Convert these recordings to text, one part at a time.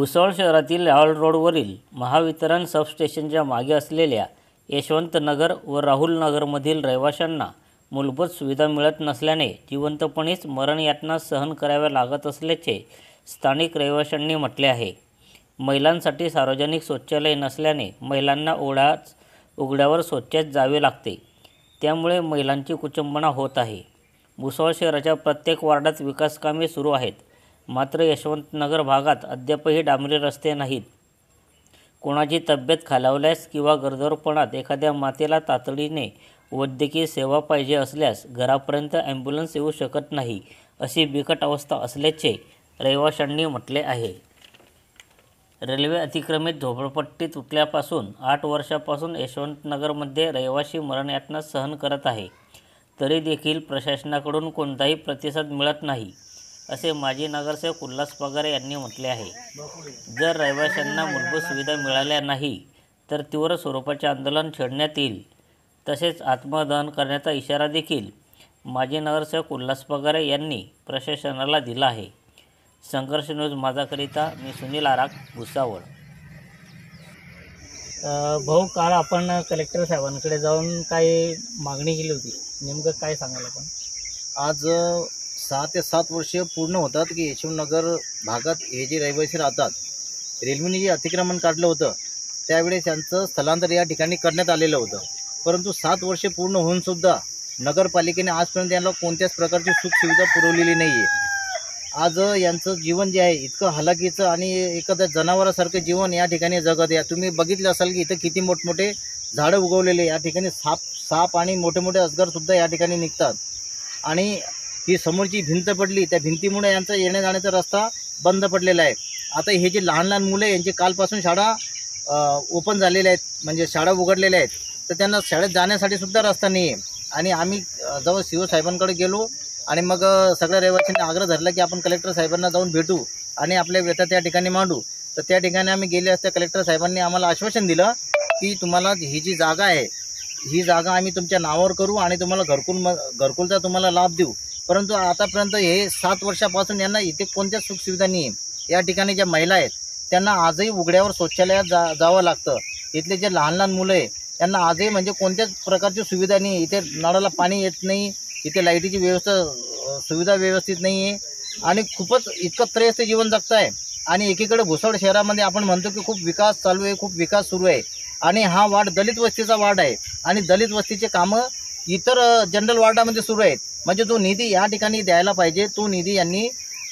भुसावळ शहरातील लाहोल रोडवरील महावितरण सबस्टेशनच्या मागे असलेल्या यशवंतनगर व राहुलनगरमधील रहिवाशांना मूलभूत सुविधा मिळत नसल्याने जिवंतपणीच मरणयातना सहन कराव्या लागत असल्याचे स्थानिक रहिवाशांनी म्हटले आहे। महिलांसाठी सार्वजनिक शौचालय नसल्याने महिलांना उघड्यावर शौचास जावे लागते, त्यामुळे महिलांची कुचंबना होत आहे। भुसावळ शहराच्या प्रत्येक वार्डात विकासकामे सुरू आहेत, मात्र यशवंतनगर भागात अद्यापही डांबरी रस्ते नाहीत। कोणाची तब्येत खालावल्यास किंवा गरोदरपणात एखाद्या मातेला तातडीने वैद्यकीय सेवा पाहिजे असल्यास घरापर्यंत ॲम्ब्युलन्स येऊ शकत नाही, अशी बिकट अवस्था असल्याचे रहिवाशांनी म्हटले आहे। रेल्वे अतिक्रमित झोपडपट्टी तुटल्यापासून 8 वर्षापासून यशवंतनगरमध्ये रहिवासी मरणयातना सहन करत आहे, तरी देखील प्रशासनाकडून कोणताही प्रतिसाद मिळत नाही, असे माजी नगरसेवक उल्हास पगारे यांनी म्हटले आहे। जर रहिवाशांना मूलभूत सुविधा मिळाल्या नाही तर तीव्र स्वरूपाचे आंदोलन छेडण्यात येईल, तसेच आत्मदहन करण्याचा इशारा देखील माजी नगरसेवक उल्हास पगारे यांनी प्रशासनाला दिला आहे। संघर्ष न्यूज माझाकरिता मी सुनील आराख, भुसावळ। भाऊ, काल आपण कलेक्टर साहेबांकडे जाऊन काय मागणी केली होती, नेमकं काय सांगाल आपण? आज 6 ते 7 वर्ष पूर्ण होतात की यशवंतनगर भागात हे जे रहिवासी राहतात, रेल्वेने जे अतिक्रमण काढलं होतं त्यावेळेस त्यांचं स्थलांतर या ठिकाणी करण्यात आलेलं होतं, परंतु 7 वर्षे पूर्ण होऊनसुद्धा नगरपालिकेने आजपर्यंत यांना कोणत्याच प्रकारची सुखसुविधा पुरवलेली नाही आहे। आज यांचं जीवन जे आहे इतकं हलाखीचं आणि एखाद्या जनावरासारखं जीवन या ठिकाणी जगत आहे। तुम्ही बघितलं असाल की इथं किती मोठमोठे झाडं उगवलेले, या ठिकाणी साप आणि मोठे मोठे अजगरसुद्धा या ठिकाणी निघतात, आणि ही समोरची भिंत पडली, त्या भिंतीमुळे यांचा येण्या जाण्याचा रस्ता बंद पडलेला आहे। आता हे जे लहान लहान मुलं यांची कालपासून शाळा ओपन झालेल्या आहेत, म्हणजे शाळा उघडलेल्या आहेत, तर त्यांना शाळेत जाण्यासाठी सुद्धा रस्ता नाही आहे। आणि आम्ही जेव्हा CO साहेबांकडे गेलो आणि मग सगळ्या रहिवाशांनी आग्रह धरला की आपण कलेक्टर साहेबांना जाऊन भेटू आणि आपल्या व्यथा त्या ठिकाणी मांडू, तर त्या ठिकाणी आम्ही गेले असता कलेक्टर साहेबांनी आम्हाला आश्वासन दिलं की तुम्हाला ही जी जागा आहे ही जागा आम्ही तुमच्या नावावर करू आणि तुम्हाला घरकुलचा तुम्हाला लाभ देऊ। परंतु आतापर्यंत हे 7 वर्षापासून यांना इथे कोणत्याच सुखसुविधा नाही आहे। या ठिकाणी ज्या महिला आहेत त्यांना आजही उघड्यावर शौचालयात जावं लागतं। इथले जे लहान लहान मुलं आहे त्यांना आजही म्हणजे कोणत्याच प्रकारची सुविधा नाही, इथे नळाला पाणी येत नाही, इथे लाईटीची सुविधा व्यवस्थित नाही आहे, आणि खूपच इतकं त्रयस्थ जीवन जगत आहे। आणि एकीकडे भुसावळ शहरामध्ये आपण म्हणतो की खूप विकास चालू आहे, खूप विकास सुरू आहे, आणि हा वार्ड दलित वस्तीचा वार्ड आहे, आणि दलित वस्तीचे कामं इतर जनरल वार्डामध्ये सुरू आहेत। म्हणजे जो निधी या ठिकाणी द्यायला पाहिजे तो निधी यांनी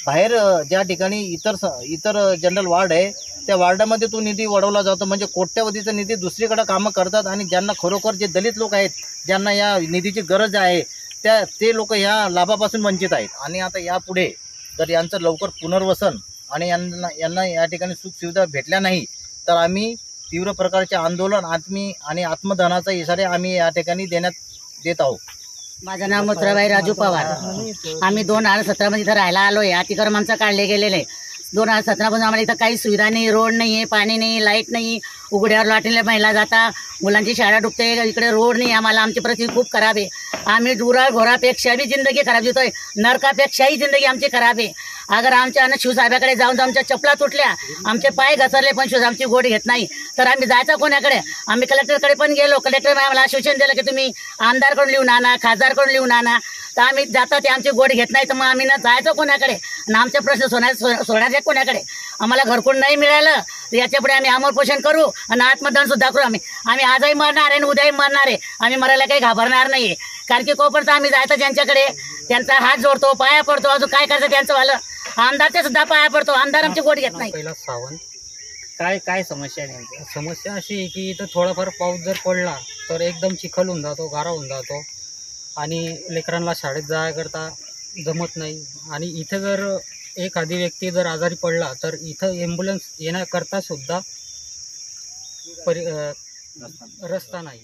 बाहेर ज्या ठिकाणी इतर जनरल वार्ड आहे त्या वार्डामध्ये तो निधी वळवला जातो, म्हणजे कोट्यवधीचा निधी दुसरीकडे कामं करतात, आणि ज्यांना खरोखर जे दलित लोक आहेत ज्यांना या निधीची गरज आहे ते लोक या लाभापासून वंचित आहेत। आणि आता यापुढे जर यांचं लवकर पुनर्वसन आणि यांना या ठिकाणी सुखसुविधा भेटल्या नाही तर आम्ही तीव्र प्रकारचे आंदोलन आणि आत्मदहनाचा इशारे आम्ही या ठिकाणी देत आहोत। माझं नाव मथुराबाई राजू पवार। आम्ही 2017 मध्ये इथं राहायला आलोय। अतिक्रमण आमचं काढले गेलेले 2017 पासून आम्हाला इथं काही सुविधा नाही, रोड नाही आहे, पाणी नाही, लाईट नाही, उघड्यावर लाटलेल्या महिला जाता, मुलांची शाळा डुबते, इकडे रोड नाही, आम्हाला आमची परिस्थिती खूप खराब आहे। आम्ही घोरापेक्षा बी जिंदगी खराब देतोय, नरकापेक्षाही जिंदगी आमची खराब आहे। अगर आमच्या शिवसाहेबाकडे जाऊन आमच्या चपला तुटल्या, आमचे पाय घसरले, पण शिव आमची गोडी घेत नाही, तर आम्ही जायचं कोणाकडे? आम्ही कलेक्टरकडे पण गेलो, कलेक्टर आम्हाला आश्वासन दिलं की तुम्ही आमदारकडून लिहून आणा, खासदारकडून लिहून आणा, तर आम्ही जाता ते आमची गोडी घेत नाही, तर मग आम्ही ना जायचं कोणाकडे आणि आमचे प्रश्न सोडण्याचे कोणाकडे? आम्हाला घरकुल नाही मिळालं तर याच्यापुढे आम्ही आमोपोषण करू आणि आत्मदहन सुद्धा करू। आम्ही आजही मरणार आहे आणि उद्याही मरणार आहे। आम्ही मरायला काही घाबरणार नाहीये, कारण की कोपर्यंत आम्ही जायचं ज्यांच्याकडे त्यांचा हात जोडतो, पाया पडतो, अजून काय करायचं त्यांचं वालं, आमदारचे सुद्धा पाया पडतो, आमदार आमची गोडी घेत नाही। पहिला सावंत काय समस्या आहे? समस्या अशी आहे की इथं थोडाफार पाऊस जर पडला तर एकदम चिखल होऊन जातो, गारा होऊन जातो, आणि लेकरांना शाळेत जायकरता जमत नाही। आणि इथं जर एखादी व्यक्ती जर आजारी पडला तर इथं ॲम्ब्युलन्स येण्याकरता सुद्धा रस्ता नाही।